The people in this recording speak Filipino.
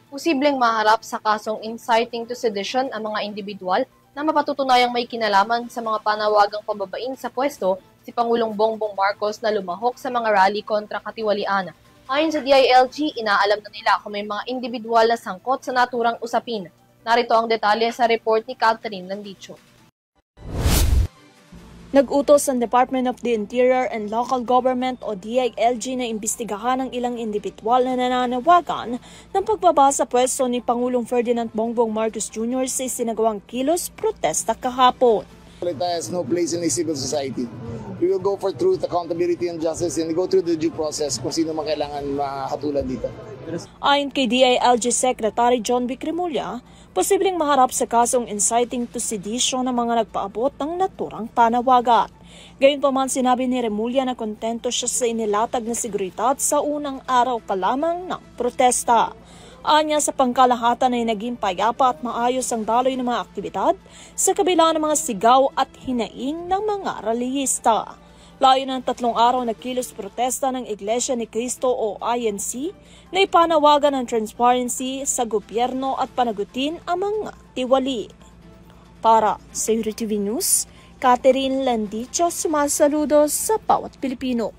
Posibleng maharap sa kasong inciting to sedition ang mga individual na mapatutunayang may kinalaman sa mga panawagang pababain sa pwesto si Pangulong Bongbong Marcos na lumahok sa mga rally kontra katiwalian. Ayon sa DILG, inaalam na nila kung may mga individual na sangkot sa naturang usapin. Narito ang detalye sa report ni Catherine Landicho. Nag-utos ang Department of the Interior and Local Government o DILG na imbestigahan ang ilang individual na nananawagan ng pagbaba sa pwesto ni Pangulong Ferdinand Bongbong Marcos Jr. sa isinagawang kilos protesta kahapon. It has no place in a civil society. We will go for truth, accountability, and justice and go through the due process kung sino man kailangan mahatulan dito. Ayon kay DILG Secretary John B. Cremulya, posibleng maharap sa kasong inciting to sedition ng mga nagpaabot ng naturang panawagan. Gayunpaman sinabi ni Remulla na kontento siya sa inilatag na seguridad sa unang araw pa lamang ng protesta. Anya sa pangkalahatan ay naging payapa at maayos ang daloy ng mga aktibidad sa kabila ng mga sigaw at hinaing ng mga rallyista. Layo ng 3 araw na kilos protesta ng Iglesia ni Cristo o INC na ipanawagan ng transparency sa gobyerno at panagutin ang mga tiwali. Para sa UTV News, Catherine Landicho, sumasaludo sa bawat Pilipino.